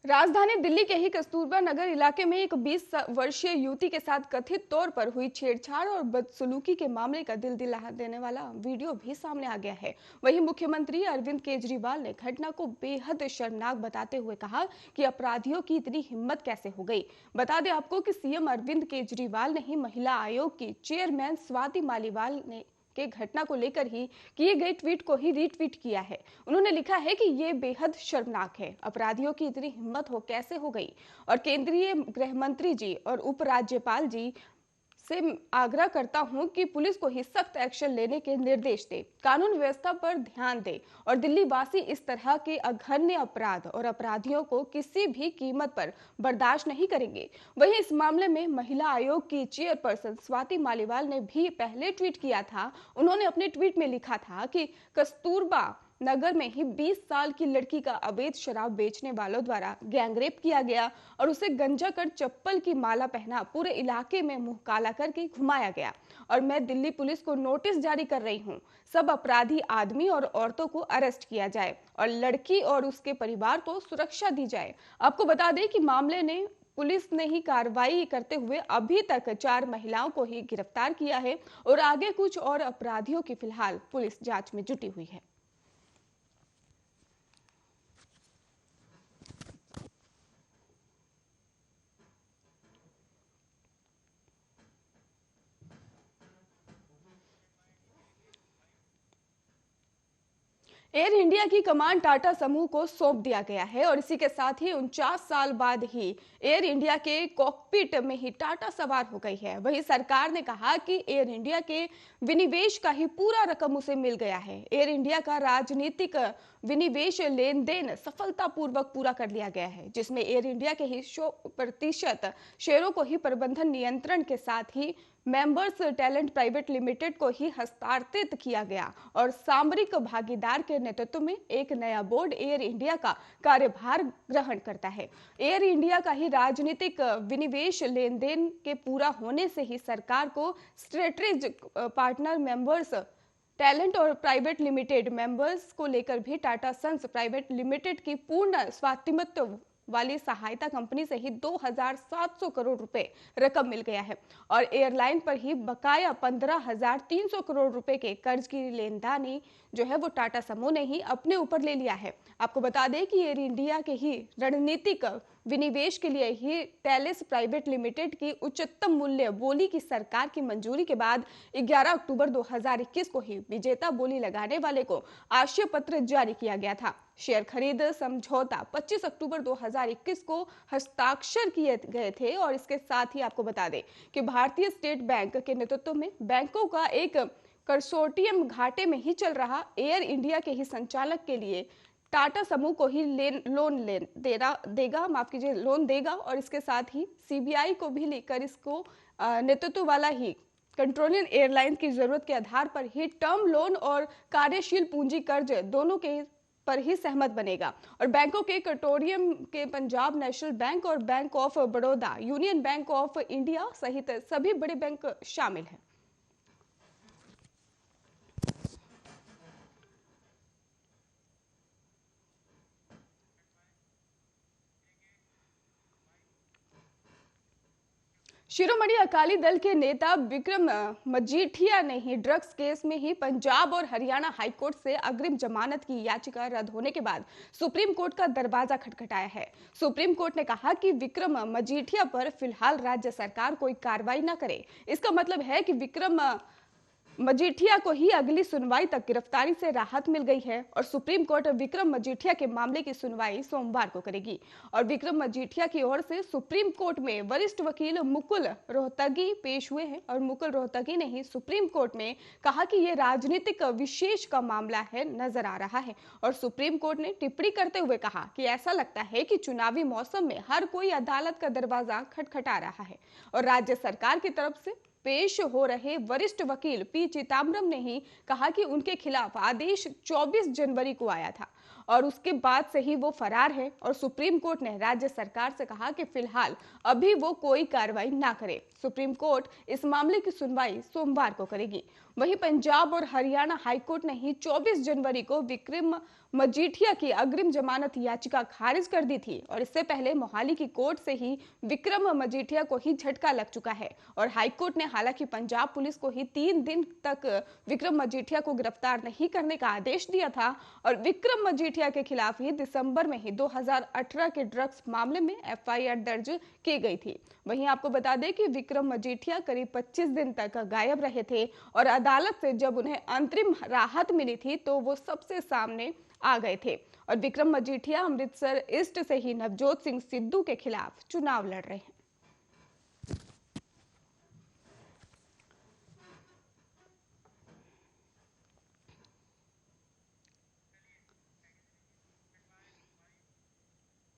राजधानी दिल्ली के ही कस्तूरबा नगर इलाके में एक 20 वर्षीय युवती के साथ कथित तौर पर हुई छेड़छाड़ और बदसलूकी के मामले का दिल दिला देने वाला वीडियो भी सामने आ गया है। वहीं मुख्यमंत्री अरविंद केजरीवाल ने घटना को बेहद शर्मनाक बताते हुए कहा कि अपराधियों की इतनी हिम्मत कैसे हो गई। बता दें आपको कि सीएम अरविंद केजरीवाल ने ही महिला आयोग की चेयरमैन स्वाति मालीवाल ने के घटना को लेकर ही किए गए ट्वीट को ही रीट्वीट किया है। उन्होंने लिखा है कि ये बेहद शर्मनाक है, अपराधियों की इतनी हिम्मत हो कैसे हो गई। और केंद्रीय गृह मंत्री जी और उपराज्यपाल जी से आग्रह करता हूं कि पुलिस को ही सख्त एक्शन लेने के निर्देश दे, कानून व्यवस्था पर ध्यान दे और दिल्ली वासी इस तरह के अघन्य अपराध और अपराधियों को किसी भी कीमत पर बर्दाश्त नहीं करेंगे। वहीं इस मामले में महिला आयोग की चेयरपर्सन स्वाति मालीवाल ने भी पहले ट्वीट किया था। उन्होंने अपने ट्वीट में लिखा था कि कस्तूरबा नगर में ही 20 साल की लड़की का अवैध शराब बेचने वालों द्वारा गैंगरेप किया गया और उसे गंजा कर चप्पल की माला पहना पूरे इलाके में मुंह काला करके घुमाया गया। और मैं दिल्ली पुलिस को नोटिस जारी कर रही हूं, सब अपराधी आदमी और औरतों को अरेस्ट किया जाए और लड़की और उसके परिवार को सुरक्षा दी जाए। आपको बता दें कि मामले ने पुलिस ने ही कार्रवाई करते हुए अभी तक 4 महिलाओं को ही गिरफ्तार किया है और आगे कुछ और अपराधियों की फिलहाल पुलिस जांच में जुटी हुई है। एयर इंडिया की कमान टाटा समूह को सौंप दिया गया है और इसी के साथ ही 49 साल बाद ही एयर इंडिया के कॉकपिट में ही टाटा सवार हो गई है। वहीं सरकार ने कहा कि एयर इंडिया के विनिवेश का ही पूरा रकम उसे मिल गया है। एयर इंडिया का राजनीतिक विनिवेश लेन देन सफलतापूर्वक पूरा कर लिया गया है, जिसमें एयर इंडिया के ही 100% शेयरों को ही प्रबंधन नियंत्रण के साथ ही मेंबर्स टैलेंट प्राइवेट लिमिटेड को ही हस्तांतरित किया गया और सामरिक भागीदार के नेतृत्व में एक नया बोर्ड एयर इंडिया का कार्यभार ग्रहण करता है। एयर इंडिया का ही राजनीतिक विनिवेश लेन देन के पूरा होने से ही सरकार को स्ट्रेटेजिक पार्टनर मेंबर्स टैलेंट और प्राइवेट लिमिटेड मेंबर्स को लेकर भी टाटा सन्स प्राइवेट लिमिटेड की पूर्ण स्वामित्व वाली सहायता कंपनी से ही 2,700 करोड़ रुपए रकम मिल गया है और एयरलाइन पर ही बकाया 15,300 करोड़ रुपए के कर्ज की लेनदानी जो है वो टाटा समूह ने ही अपने ऊपर ले लिया है। आपको बता दें कि एयर इंडिया के ही रणनीतिक विनिवेश के लिए ही टेलिस प्राइवेट लिमिटेड की उच्चतम मूल्य बोली की सरकार की मंजूरी के बाद 11 अक्टूबर 2021 को ही विजेता बोली लगाने वाले को आशय पत्र जारी किया गया था। शेयर खरीद समझौता 25 अक्टूबर 2021 को हस्ताक्षर किए गए थे और इसके साथ ही आपको बता दें कि भारतीय स्टेट बैंक के नेतृत्व में बैंकों का एक कंसोर्टियम घाटे में ही चल रहा एयर इंडिया के ही संचालक के लिए टाटा समूह को ही लोन देगा और इसके साथ ही सीबीआई को भी लेकर इसको नेतृत्व वाला ही कंट्रोलियन एयरलाइंस की जरूरत के आधार पर ही टर्म लोन और कार्यशील पूंजी कर्ज दोनों के पर ही सहमत बनेगा और बैंकों के कंसोर्टियम के पंजाब नेशनल बैंक और bank of Baroda, union bank of India सहित सभी बड़े बैंक शामिल हैं। शिरोमणि अकाली दल के नेता विक्रम मजीठिया ने ही ड्रग्स केस में ही पंजाब और हरियाणा हाईकोर्ट से अग्रिम जमानत की याचिका रद्द होने के बाद सुप्रीम कोर्ट का दरवाजा खटखटाया है। सुप्रीम कोर्ट ने कहा कि विक्रम मजीठिया पर फिलहाल राज्य सरकार कोई कार्रवाई न करे। इसका मतलब है कि विक्रम मजीठिया को ही अगली सुनवाई तक गिरफ्तारी से राहत मिल गई है और सुप्रीम कोर्ट विक्रम मजीठिया के मामले की सुनवाई सोमवार को करेगी। और विक्रम मजीठिया की ओर से सुप्रीम कोर्ट में वरिष्ठ वकील मुकुल रोहतगी पेश हुए हैं और मुकुल रोहतगी ने ही सुप्रीम कोर्ट में कहा कि यह राजनीतिक विशेष का मामला है नजर आ रहा है और सुप्रीम कोर्ट ने टिप्पणी करते हुए कहा कि ऐसा लगता है कि चुनावी मौसम में हर कोई अदालत का दरवाजा खटखटा रहा है और राज्य सरकार की तरफ से पेश हो रहे वरिष्ठ वकील पी चिदम्बरम ने ही कहा कि उनके खिलाफ आदेश 24 जनवरी को आया था और उसके बाद से ही वो फरार है और सुप्रीम कोर्ट ने राज्य सरकार से कहा कि फिलहाल अभी वो कोई कार्रवाई ना करे। सुप्रीम कोर्ट इस मामले की सुनवाई सोमवार को करेगी। वहीं पंजाब और हरियाणा हाईकोर्ट ने ही 24 जनवरी को विक्रम मजीठिया की अग्रिम जमानत याचिका खारिज कर दी थी और इससे पहले मोहाली की कोर्ट से ही विक्रम मजीठिया को ही झटका लग चुका है और हाईकोर्ट ने हालांकि पंजाब पुलिस को ही 3 दिन तक विक्रम मजीठिया को गिरफ्तार नहीं करने का आदेश दिया था और विक्रम मजीठिया के खिलाफ ही दिसंबर में ही 2018 के ड्रग्स मामले में एफआईआर दर्ज की गई थी। वहीं आपको बता दें कि विक्रम मजीठिया करीब 25 दिन तक गायब रहे थे और अदालत से जब उन्हें अंतरिम राहत मिली थी तो वो सबसे सामने आ गए थे और विक्रम मजीठिया अमृतसर ईस्ट से ही नवजोत सिंह सिद्धू के खिलाफ चुनाव लड़ रहे हैं।